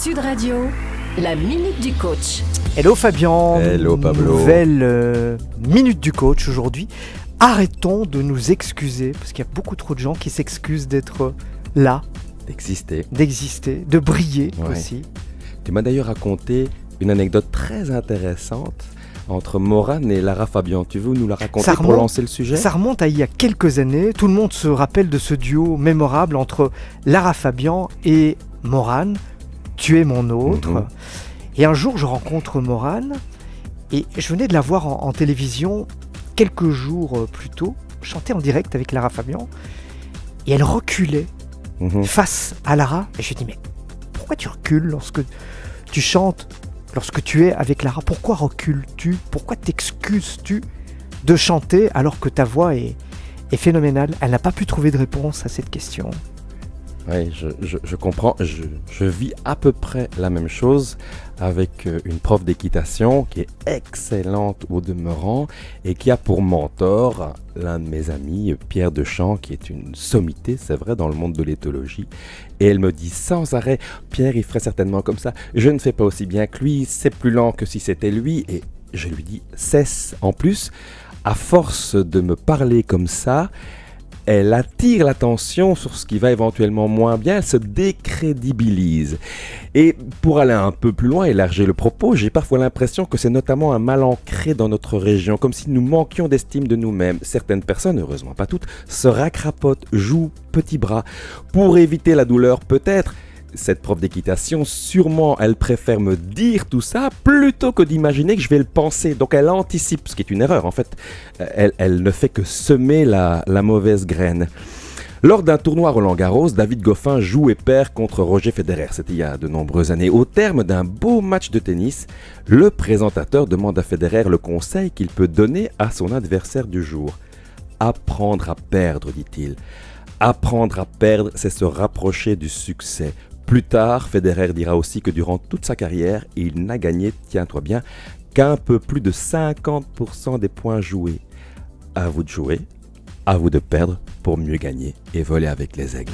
Sud Radio, la Minute du Coach. Hello Fabien. Hello Pablo. Nouvelle Minute du Coach aujourd'hui. Arrêtons de nous excuser, parce qu'il y a beaucoup trop de gens qui s'excusent d'être là, d'exister, de briller aussi. Tu m'as d'ailleurs raconté une anecdote très intéressante entre Morane et Lara Fabian. Tu veux nous la raconter pour lancer le sujet? Ça remonte à il y a quelques années. Tout le monde se rappelle de ce duo mémorable entre Lara Fabian et Morane. Tu es mon autre. Et un jour, je rencontre Morane et je venais de la voir en télévision quelques jours plus tôt, chanter en direct avec Lara Fabian. Et elle reculait face à Lara. Et je lui dis, mais pourquoi tu recules lorsque tu chantes? Lorsque tu es avec Lara, pourquoi recules-tu? Pourquoi t'excuses-tu de chanter alors que ta voix est phénoménale? Elle n'a pas pu trouver de réponse à cette question. Oui, je comprends. Je vis à peu près la même chose avec une prof d'équitation qui est excellente au demeurant et qui a pour mentor l'un de mes amis, Pierre Deschamps, qui est une sommité, c'est vrai, dans le monde de l'éthologie. Et elle me dit sans arrêt, Pierre, il ferait certainement comme ça. Je ne fais pas aussi bien que lui, c'est plus lent que si c'était lui. Et je lui dis, cesse. En plus, à force de me parler comme ça, elle attire l'attention sur ce qui va éventuellement moins bien, elle se décrédibilise. Et pour aller un peu plus loin, élargir le propos, j'ai parfois l'impression que c'est notamment un mal ancré dans notre région, comme si nous manquions d'estime de nous-mêmes. Certaines personnes, heureusement pas toutes, se racrapotent, jouent petit bras. Pour éviter la douleur peut-être, cette prof d'équitation, sûrement, elle préfère me dire tout ça plutôt que d'imaginer que je vais le penser. Donc elle anticipe, ce qui est une erreur en fait. Elle ne fait que semer la mauvaise graine. Lors d'un tournoi Roland-Garros, David Goffin joue et perd contre Roger Federer. C'était il y a de nombreuses années. Au terme d'un beau match de tennis, le présentateur demande à Federer le conseil qu'il peut donner à son adversaire du jour. Apprendre à perdre, dit-il. Apprendre à perdre, c'est se rapprocher du succès. Plus tard, Federer dira aussi que durant toute sa carrière, il n'a gagné, tiens-toi bien, qu'un peu plus de 50% des points joués. À vous de jouer, à vous de perdre pour mieux gagner et voler avec les aigles.